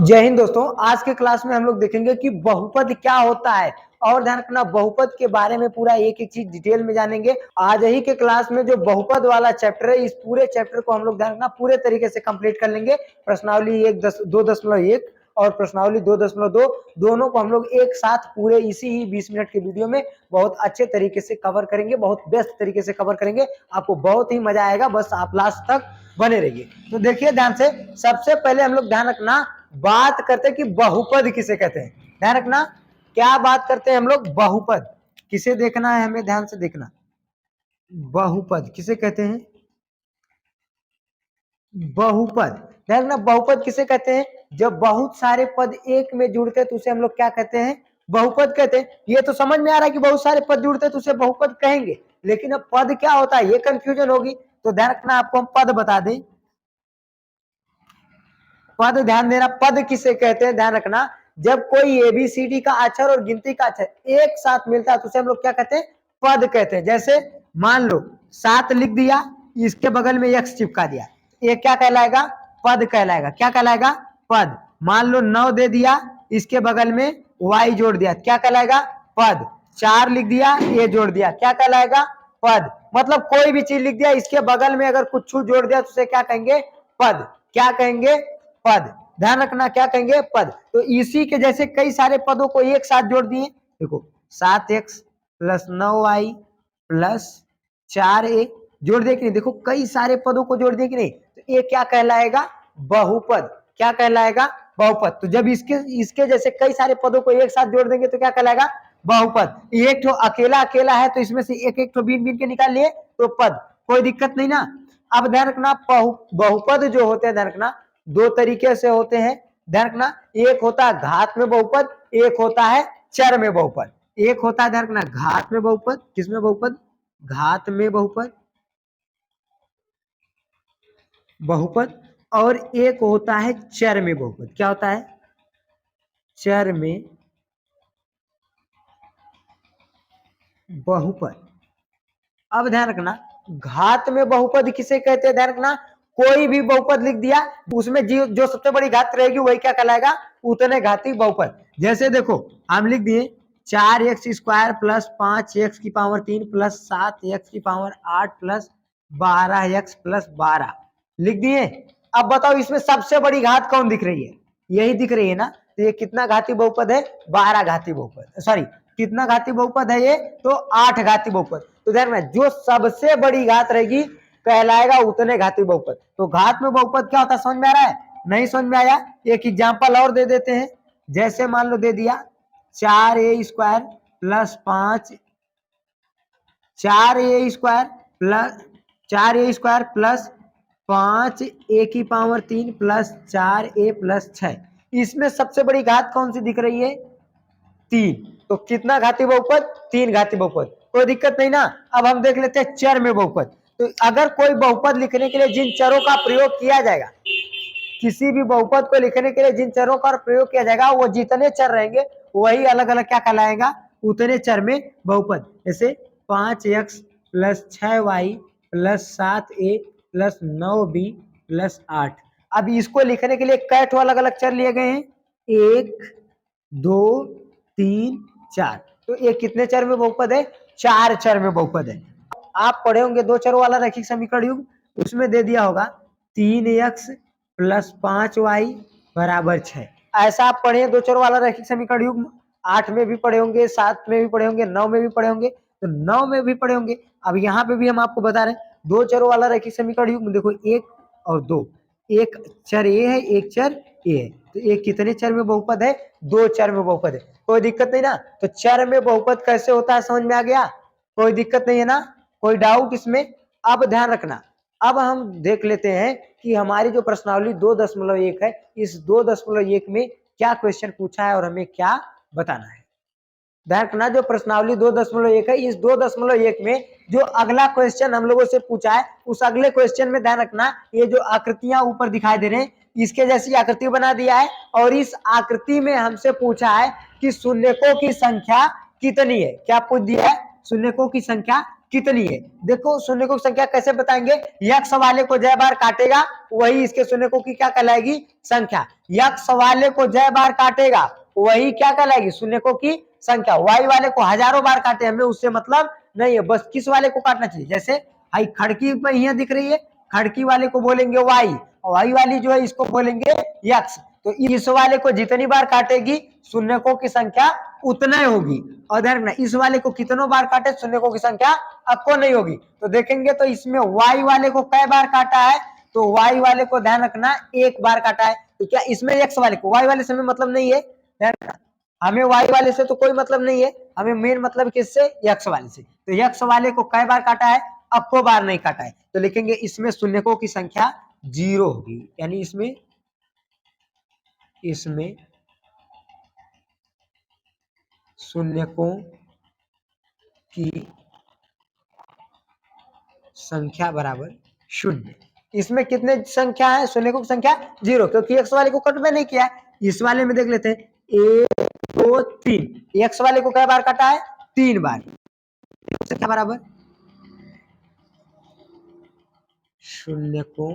जय हिंद दोस्तों। आज के क्लास में हम लोग देखेंगे कि बहुपद क्या होता है और ध्यान रखना बहुपद के बारे में पूरा एक एक चीज डिटेल में जानेंगे। आज ही के क्लास में जो बहुपद वाला चैप्टर है, इस पूरे चैप्टर को हम लोग ध्यान रखना पूरे तरीके से कंप्लीट कर लेंगे। प्रश्नावली 2.1 और प्रश्नावली 2.2 दोनों को हम लोग एक साथ पूरे इसी ही 20 मिनट के वीडियो में बहुत अच्छे तरीके से कवर करेंगे, बहुत बेस्ट तरीके से कवर करेंगे। आपको बहुत ही मजा आएगा, बस आप लास्ट तक बने रहिए। तो देखिए ध्यान से, सबसे पहले हम लोग ध्यान रखना बात करते हैं कि बहुपद किसे कहते हैं। ध्यान रखना क्या बात करते हैं हम लोग, बहुपद किसे देखना है हमें, ध्यान से देखना। बहुपद किसे कहते हैं, बहुपद। ध्यान रखना बहुपद किसे कहते हैं, जब बहुत सारे पद एक में जुड़ते हैं तो उसे हम लोग क्या कहते हैं, बहुपद कहते हैं। ये तो समझ में आ रहा है कि बहुत सारे पद जुड़ते हैं तो उसे बहुपद कहेंगे, लेकिन अब पद क्या होता है ये कंफ्यूजन होगी। तो ध्यान रखना आपको हम पद बता दें। पद ध्यान देना, पद किसे कहते हैं, ध्यान रखना जब कोई एबीसीडी का अक्षर और गिनती का अक्षर एक साथ मिलता है तो उसे हम लोग क्या कहते हैं, पद कहते हैं। जैसे मान लो 7 लिख दिया, इसके बगल में x चिपका दिया, ये क्या कहलाएगा, पद कहलाएगा। क्या कहलाएगा, पद। मान लो 9 दे दिया, इसके बगल में y जोड़ दिया, क्या कहलाएगा, पद। 4 लिख दिया, ये जोड़ दिया, क्या कहलाएगा, पद। मतलब कोई भी चीज लिख दिया, इसके बगल में अगर कुछ जोड़ दिया तो उसे क्या कहेंगे, पद। क्या कहेंगे, पद। ध्यान रखना क्या कहेंगे, पद। तो इसी के जैसे कई सारे पदों को एक साथ जोड़ दिए, देखो 7x plus 9y plus 4a जोड़ दिए कि नहीं, देखो कई सारे पदों को जोड़ दिए कि नहीं, तो ये क्या कहलाएगा, बहुपद। क्या कहलाएगा, बहुपद। तो जब इसके जैसे कई सारे पदों को एक साथ जोड़ देंगे तो क्या कहलाएगा, बहुपद। एक तो अकेला अकेला है तो इसमें से एक एक तो बीन बीन के निकाल लिए तो पद, कोई दिक्कत नहीं ना। अब ध्यान रखना बहुपद जो होते हैं, ध्यान रखना दो तरीके से होते हैं। ध्यान रखना एक होता है घात में बहुपद, एक होता है चर में बहुपद। एक होता है ध्यान रखना घात में बहुपद, किसमें बहुपद, घात में बहुपद, बहुपद। और एक होता है चर में बहुपद। क्या होता है, चर में बहुपद। अब ध्यान रखना घात में बहुपद किसे कहते हैं, ध्यान रखना कोई भी बहुपद लिख दिया उसमें जो सबसे बड़ी घात रहेगी वही क्या कहलाएगा, उतने घाती बहुपद। जैसे देखो हम लिख दिए 4x² प्लस 5x की पावर 3 प्लस 7x की पावर 8 प्लस 12x प्लस 12 लिख दिए। अब बताओ इसमें सबसे बड़ी घात कौन दिख रही है, यही दिख रही है ना। तो ये कितना घाती बहुपद है, 12 घाती बहुपद, सॉरी कितना घाती बहुपद है ये, तो 8 घाती बहुपद। तो ध्यान में जो सबसे बड़ी घात रहेगी कहलाएगा उतने घाती बहुपद। तो घात में बहुपद क्या होता है, समझ में आ रहा है, नहीं समझ में आया, एक एग्जांपल और दे देते हैं। जैसे मान लो दे दिया 4a² plus 5 4a² plus 4a² plus 5a की पावर 3 प्लस 4a प्लस 6, इसमें सबसे बड़ी घात कौन सी दिख रही है, 3। तो कितना घाती बहुपद, 3 घाती बहुपद, कोई दिक्कत नहीं ना। अब हम देख लेते हैं चर में बहुपद। तो अगर कोई बहुपद लिखने के लिए जिन चरों का प्रयोग किया जाएगा, किसी भी बहुपद को लिखने के लिए जिन चरों का प्रयोग किया जाएगा वो जितने चर रहेंगे वही अलग अलग क्या कहलाएगा, उतने चर में बहुपद। जैसे 5x plus 6y plus 7a plus 9b plus 8। अब इसको लिखने के लिए कै अलग अलग चर लिए गए हैं, 1 2 3 4। तो ये कितने चर में बहुपद है, 4 चर में बहुपद है। आप पढ़े होंगे दो चरों वाला रैखिक समीकरण युग्म, उसमें दे दिया होगा 3x प्लस 5y बराबर 6। ऐसा आप पढ़े दो चरों वाला रैखिक समीकरण युग्म, 8 में भी पढ़े होंगे, 7 में भी पढ़े होंगे, 9 में भी पढ़े होंगे, तो 9 में भी पढ़े होंगे। अब यहाँ पे भी हम आपको बता रहे हैं दो चरों वाला रैखिक समीकरण युग्म, देखो 1 और 2, एक चर ए है एक चर ए है, तो ये कितने चर में बहुपद है, 2 चर में बहुपद है, कोई दिक्कत नहीं ना। तो चर में बहुपद कैसे होता है समझ में आ गया, कोई दिक्कत नहीं है ना, कोई डाउट इसमें। अब ध्यान रखना, अब हम देख लेते हैं कि हमारी जो प्रश्नावली 2.1 है, इस 2.1 में क्या क्वेश्चन पूछा है और हमें क्या बताना है। ध्यान रखना जो प्रश्नावली 2.1 है, इस 2.1 में जो अगला क्वेश्चन हम लोगों से पूछा है उस अगले क्वेश्चन में ध्यान रखना ये जो आकृतियां ऊपर दिखाई दे रहे हैं इसके जैसी आकृति बना दिया है, और इस आकृति में हमसे पूछा है कि शून्यकों की संख्या कितनी है। क्या पूछ दिया है, शून्यकों की संख्या कितनी है। देखो शून्यकों की संख्या कैसे बताएंगे, यक्स वाले को जय बार काटेगा वही इसके शून्यकों की क्या कहलाएगी, संख्या। यक्स वाले को जय बार काटेगा वही क्या कहलाएगी, शून्यकों की संख्या। वाई वाले को हजारों बार काटे हमें उससे मतलब नहीं है, बस किस वाले को काटना चाहिए। जैसे हाई खड़की पे यहाँ दिख रही है, खड़की वाले को बोलेंगे वाई, और वाई वाली जो है इसको बोलेंगे यक्स। तो इस वाले को जितनी बार काटेगी शून्यकों की संख्या उतना ही होगी। और ध्यान रखना इस वाले को कितनों बार काटे शून्यकों की संख्या आपको नहीं होगी। तो देखेंगे तो इसमें वाई वाले को कै बार काटा है, तो वाई वाले को ध्यान रखना एक बार काटा है। तो क्या इसमें एक्स वाले को, वाई वाले से हमें मतलब नहीं है, ध्यान रखना हमें वाई वाले से तो कोई मतलब नहीं है, हमें मेन मतलब किससे, एक्स वाले से। तो एक्स वाले को कै बार काटा है, आपको बार नहीं काटा है। तो लिखेंगे इसमें शून्यकों की संख्या 0 होगी, यानी इसमें शून्यकों की संख्या बराबर 0। इसमें कितने संख्या है, शून्यकों की संख्या 0, क्योंकि एक्स वाले को कट में नहीं किया है। इस वाले में देख लेते हैं 1 2 3, एक्स वाले को कई बार काटा है, 3 बार। संख्या बराबर शून्यकों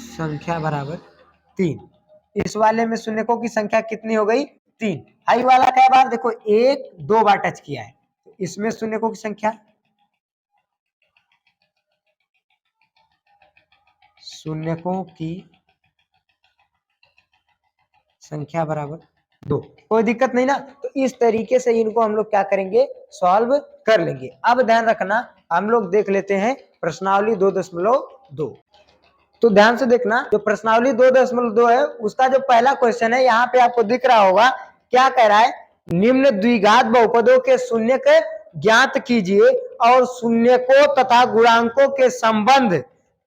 संख्या बराबर 3। इस वाले में शून्यकों की संख्या कितनी हो गई, 3। हाई वाला क्या बार, देखो 1 2 बार टच किया है, तो इसमें शून्यकों की संख्या बराबर 2। कोई दिक्कत नहीं ना। तो इस तरीके से इनको हम लोग क्या करेंगे, सॉल्व कर लेंगे। अब ध्यान रखना हम लोग देख लेते हैं प्रश्नावली 2.2। तो ध्यान से देखना, जो प्रश्नावली 2.2 है उसका जो पहला क्वेश्चन है यहाँ पे आपको दिख रहा होगा, क्या कह रहा है, निम्न द्विघात बहुपदों के शून्यक ज्ञात कीजिए और शून्यकों तथा गुणांकों के संबंध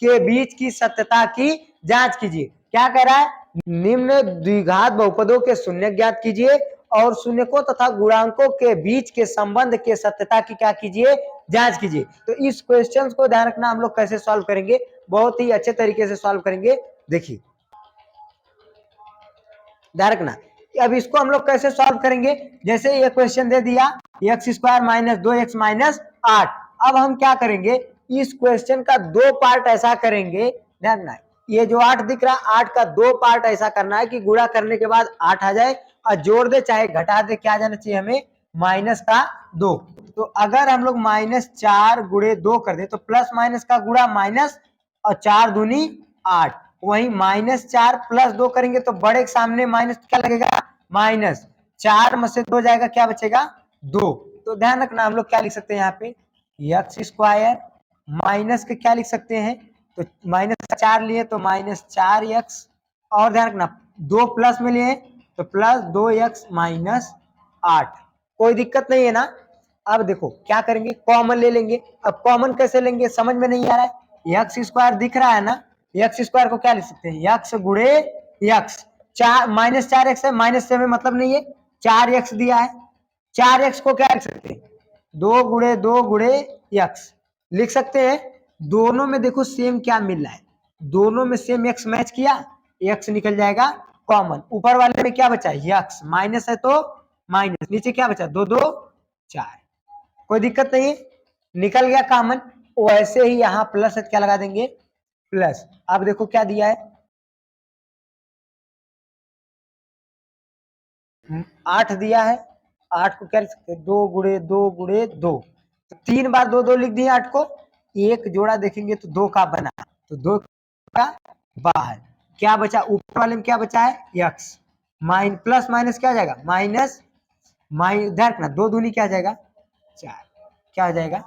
के बीच की सत्यता की जांच कीजिए। क्या कह रहा है, निम्न द्विघात बहुपदों के शून्य ज्ञात कीजिए और शून्यकों तथा गुणांकों के बीच के संबंध के सत्यता की क्या कीजिए, जांच कीजिए। तो इस क्वेश्चन को ध्यान रखना हम लोग कैसे सॉल्व करेंगे, बहुत ही अच्छे तरीके से सॉल्व करेंगे। देखिए ध्यान रखना, अब इसको हम लोग कैसे सॉल्व करेंगे, जैसे ये क्वेश्चन दे दिया x square minus 2x minus 8। अब हम क्या करेंगे, इस क्वेश्चन का 2 पार्ट ऐसा करेंगे, ध्यान रखना ये जो 8 दिख रहा है 8 का 2 पार्ट ऐसा करना है कि गुणा करने के बाद 8 आ जाए और जोड़ दे चाहे घटा दे, क्या आ जाना चाहिए हमें, माइनस का 2। तो अगर हम लोग -4 गुणे 2 कर दे तो प्लस माइनस का गुणा माइनस और 4 दूनी 8, वही -4 प्लस 2 करेंगे तो बड़े के सामने माइनस क्या लगेगा, माइनस 4 में से 2 जाएगा, क्या बचेगा 2। तो ध्यान रखना हम लोग क्या लिख सकते हैं यहाँ पे, एक्स स्क्वायर माइनस के क्या लिख सकते हैं, तो -4 लिए तो -4x, और ध्यान रखना 2 प्लस में लिए तो प्लस 2x माइनस 8। कोई दिक्कत नहीं है ना। अब देखो क्या करेंगे, कॉमन ले लेंगे। अब कॉमन कैसे लेंगे समझ में नहीं आ रहा है, एक्स स्क्वायर दिख रहा है ना, एक्स स्क्वायर को क्या लिख सकते हैं, एक्स गुणे एक्स, -4x है, माइनस से हमें मतलब नहीं है, 4x दिया है, 4x को क्या लिख सकते हैं, 2 गुणे 2 गुणे एक्स लिख सकते हैं। दोनों में देखो सेम क्या मिल रहा है, दोनों में सेम एक्स मैच किया, एक्स निकल जाएगा कॉमन। ऊपर वाले में क्या बचा, एक्स माइनस है तो माइनस, नीचे क्या बचा 2 2 4, कोई दिक्कत नहीं है, निकल गया कॉमन। वैसे ही यहाँ प्लस है, क्या लगा देंगे प्लस। अब देखो क्या दिया है, 8 दिया है, 8 को क्या लिख सकते हैं, 2 गुणे 2 गुणे 2, तो 3 बार 2 2 लिख दिए 8 को, एक जोड़ा देखेंगे तो 2 का बना, तो 2 का बाहर, क्या बचा ऊपर वाले में, क्या बचा है एक्स, प्लस माइनस क्या आ जाएगा माइनस, ध्यान रखना 2 दूनी क्या आ जाएगा 4, क्या आ जाएगा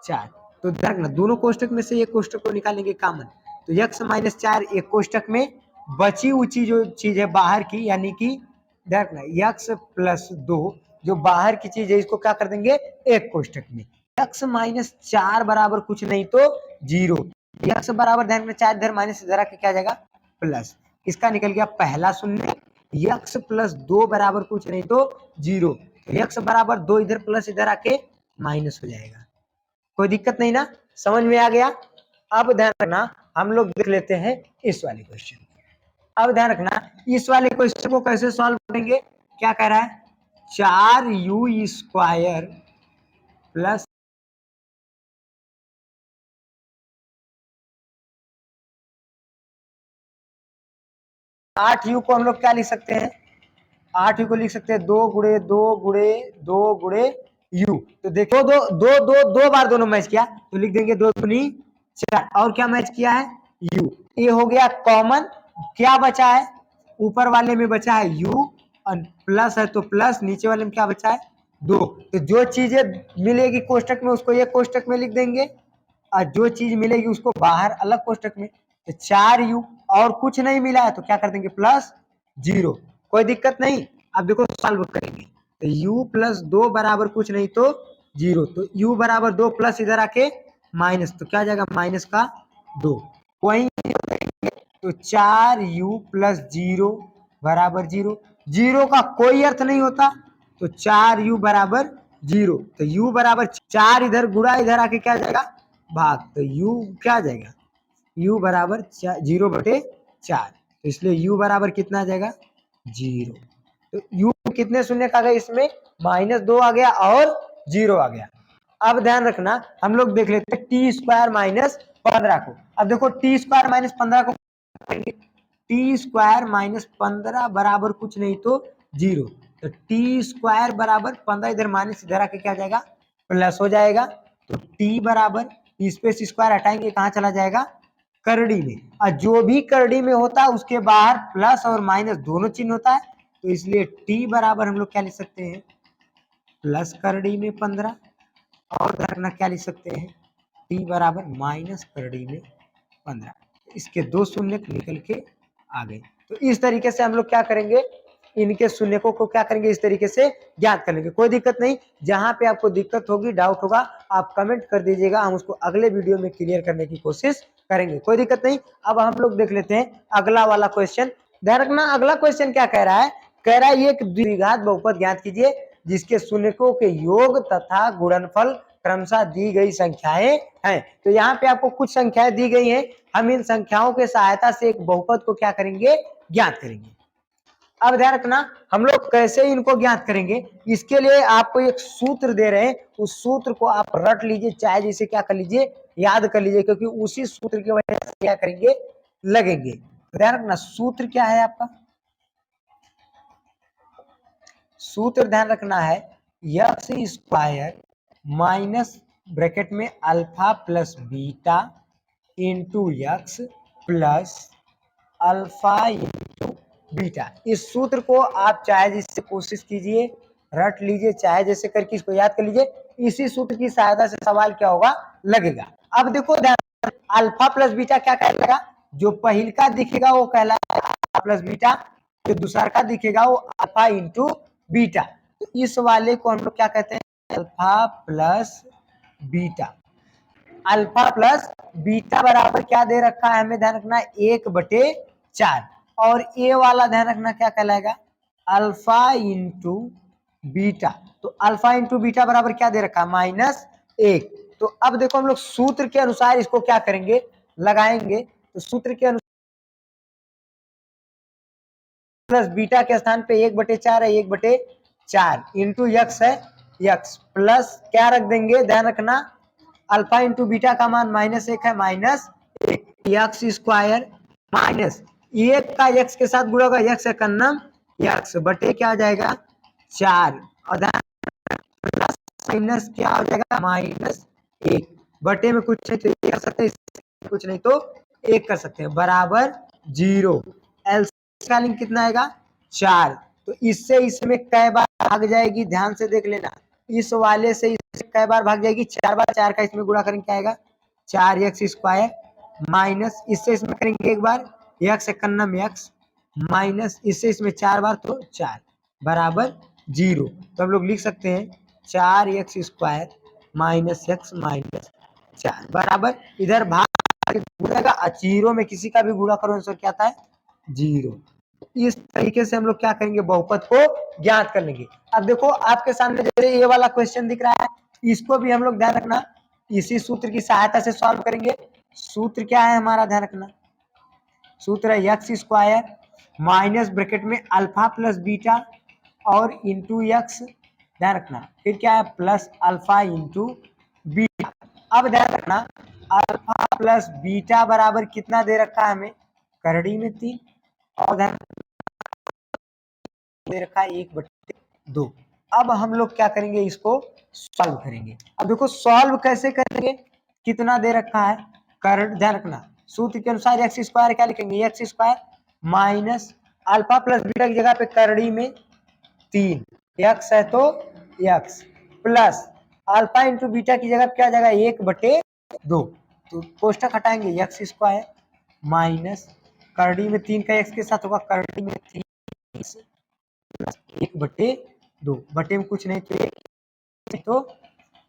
4। तो ध्यान रखना दोनों कोष्टक में से एक कोष्टक को निकालेंगे कॉमन, तो एक्स माइनस 4 एक कोष्टक में, बची हुई जो चीज है बाहर की, यानी कि ध्यान रखना एक्स प्लस 2 जो बाहर की चीज है इसको क्या कर देंगे एक कोष्टक में। एक्स माइनस 4 बराबर कुछ नहीं तो 0, एक्स बराबर ध्यान में 4 इधर माइनस इधर आके क्या जाएगा प्लस, इसका निकल गया पहला शून्य। एक्स प्लस 2 बराबर कुछ नहीं तो 0, एक्स बराबर 2 इधर प्लस इधर आके माइनस हो जाएगा। कोई दिक्कत नहीं ना, समझ में आ गया। अब ध्यान रखना हम लोग देख लेते हैं इस वाले क्वेश्चन। अब ध्यान रखना इस वाले क्वेश्चन को कैसे सॉल्व करेंगे। क्या कह रहा है, 4u² प्लस 8u को हम लोग क्या लिख सकते हैं, 8u को लिख सकते हैं 2 तो देखो दो दो दो दो बार दोनों मैच किया तो लिख देंगे 2 दूनी 4। और क्या मैच किया है, u। ये हो गया कॉमन। क्या बचा है, ऊपर वाले में बचा है u और प्लस है तो प्लस, नीचे वाले में क्या बचा है 2। तो जो चीजें मिलेगी कोष्टक में उसको ये कोष्टक में लिख देंगे और जो चीज मिलेगी उसको बाहर अलग कोष्टक में। तो 4u और कुछ नहीं मिला है तो क्या कर देंगे +0, कोई दिक्कत नहीं। अब देखो सॉल्व करेंगे तो u + 2 बराबर कुछ नहीं तो 0, तो u बराबर 2 प्लस इधर आके माइनस, तो क्या जाएगा -2। वही तो 4u + 0 बराबर 0, 0 का कोई अर्थ नहीं होता तो 4u बराबर 0। तो u बराबर 4 इधर गुणा इधर आके क्या जाएगा भाग, तो u क्या जाएगा u बराबर 0/4, तो इसलिए u बराबर कितना आ जाएगा 0। तो u कितने शून्य का गया इसमें -2 आ गया और 0 आ गया। अब ध्यान रखना हम लोग देख लेते हैं t² - 15 को। अब देखो t² - 15 को t² - 15 बराबर कुछ नहीं तो 0, तो t² बराबर 15 इधर माइनस इधर आके क्या जाएगा प्लस हो जाएगा। तो t बराबर इस पे स्क्वायर हटाएंगे कहाँ चला जाएगा करड़ी में, और जो भी करड़ी में होता है उसके बाहर प्लस और माइनस दोनों चिन्ह होता है, तो इसलिए t बराबर हम लोग क्या लिख सकते हैं प्लस करड़ी में 15, और रखना क्या लिख सकते हैं t बराबर माइनस करड़ी में 15। इसके 2 शून्य निकल के आ गए। तो इस तरीके से हम लोग क्या करेंगे, इनके शून्यकों को क्या करेंगे इस तरीके से ज्ञात कर लेंगे। कोई दिक्कत नहीं, जहां पे आपको दिक्कत होगी डाउट होगा आप कमेंट कर दीजिएगा, हम उसको अगले वीडियो में क्लियर करने की कोशिश करेंगे, कोई दिक्कत नहीं। अब हम लोग देख लेते हैं अगला वाला क्वेश्चन। ध्यान रखना अगला क्वेश्चन क्या कह रहा है, कह रहा है एक द्विघात बहुपद ज्ञात कीजिए जिसके शून्यकों के योग तथा गुणनफल क्रमशः दी गई संख्याएं हैं। तो यहाँ पे आपको कुछ संख्याएं दी गई हैं, हम इन संख्याओं के सहायता से एक बहुपद को क्या करेंगे ज्ञात करेंगे। अब ध्यान रखना हम लोग कैसे इनको ज्ञात करेंगे, इसके लिए आपको एक सूत्र दे रहे हैं, उस सूत्र को आप रट लीजिए, चाहे जिसे क्या कर लीजिए याद कर लीजिए, क्योंकि उसी सूत्र की वजह से क्या करेंगे लगेंगे। ध्यान रखना सूत्र क्या है आपका, सूत्र ध्यान रखना है x² माइनस ब्रैकेट में alpha plus beta into x plus alpha into beta. इस सूत्र को आप चाहे जिससे कोशिश कीजिए रट लीजिए, चाहे जैसे करके इसको याद कर लीजिए, इसी सूत्र की सहायता से सवाल क्या होगा लगेगा। अब देखो अल्फा प्लस बीटा क्या कहलाएगा, जो पहिल का दिखेगा वो कहलाएगा अल्फा प्लस बीटा, जो दूसरा का दिखेगा वो अल्फा इंटू बीटा। तो इस वाले को हम लोग क्या कहते हैं alpha plus beta. Alpha plus beta बराबर क्या दे रखा है हमें ध्यान रखना 1/4, और ए वाला ध्यान रखना क्या कहलाएगा अल्फा इंटू बीटा। तो अल्फा इंटू बीटा बराबर क्या दे रखा है -1। तो अब देखो हम लोग सूत्र के अनुसार इसको क्या करेंगे लगाएंगे, तो सूत्र के अनुसार प्लस बीटा के स्थान पे 1/4 है, 1/4 इंटू x है x प्लस क्या रख देंगे ध्यान रखना अल्फा इंटू बीटा का मान -1 है, -1 x² माइनस 1 का x के साथ गुणा होगा x का नम x बटे क्या आ जाएगा 4, और प्लस माइनस क्या हो जाएगा -1 बटे में कुछ नहीं तो 1 कर सकते हैं, कुछ नहीं तो 1 कर सकते हैं बराबर 0। एलसीएम कितना आएगा 4, तो इससे इसमें कै बार भाग जाएगी ध्यान से देख लेना, इस वाले से इससे कै बार भाग जाएगी 4 बार, 4 का इसमें गुणा करेंगे क्या आएगा 4x² माइनस इससे इसमें करेंगे एक बार x कन्नम x माइनस इससे इसमें 4 बार तो 4 बराबर 0। तो हम लोग लिख सकते हैं 4x² माइनस x माइनस 4 बराबर इधर भाग गुणेगा, 0 में किसी का भी गुणा करो आंसर क्या आता है 0। इस तरीके से हम लोग क्या करेंगे बहुपद को ज्ञात कर लेंगे। अब देखो आपके सामने जैसे ये वाला क्वेश्चन दिख रहा है, इसको भी हम लोग ध्यान रखना इसी सूत्र की सहायता से सॉल्व करेंगे। सूत्र क्या है हमारा, ध्यान रखना, सूत्र है एक्स स्क्वायर माइनस ब्रैकेट में अल्फा प्लस बीटा और इंटू एक्स, ध्यान रखना, फिर क्या है प्लस अल्फा इंटू बीटा। अब ध्यान रखना अल्फा प्लस बीटा बराबर कितना दे रखा है हमें, करड़ी में 3, और ध्यान दे रखा है 1/2। अब हम लोग क्या करेंगे, इसको सॉल्व करेंगे। अब देखो सॉल्व कैसे करेंगे, कितना दे रखा है, कर ध्यान रखना सूत्र के अनुसार एक्स स्क्वायर क्या लिखेंगे, x square minus alpha plus beta की जगह पे करड़ी में 3, एक्स है तो x plus alpha into beta की जगह क्या जाएगा 1/2, तो कोष्टक हटाएंगे एक्स स्क्वायर माइनस करड़ी में 3 का एक्स के साथ होगा करड़ी में 3 1/2, बटे में कुछ नहीं तो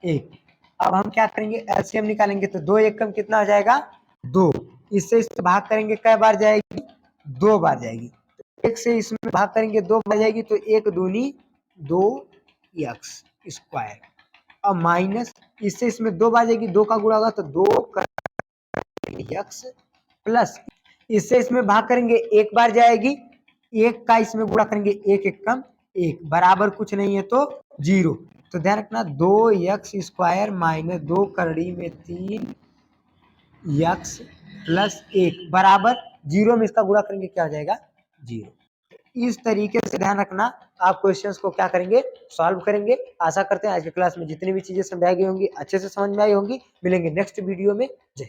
1। अब हम क्या करेंगे, एलसीएम निकालेंगे तो 2 एकम कितना हो जाएगा 2, इससे भाग करेंगे कै बार जाएगी, 2 बार जाएगी, एक से इसमें भाग करेंगे 2 बार जाएगी तो 1 दूनी 2 एक्स स्क्वायर, अब माइनस इससे इसमें 2 बार जाएगी, 2 का गुणा होगा तो 2 एक्स प्लस इससे इसमें भाग करेंगे 1 बार जाएगी, 1 का इसमें गुणा करेंगे 1 एकम 1 बराबर कुछ नहीं है तो 0, तो ध्यान रखना 2 एक्स स्क्वायर माइनस 2 करड़ी में 3 एक्स प्लस 1 बराबर 0 में इसका गुणा करेंगे क्या हो जाएगा 0। इस तरीके से ध्यान रखना आप क्वेश्चंस को क्या करेंगे, सॉल्व करेंगे। आशा करते हैं आज की क्लास में जितनी भी चीजें समझाई गई होंगी अच्छे से समझ में आई होंगी। मिलेंगे नेक्स्ट वीडियो में। जय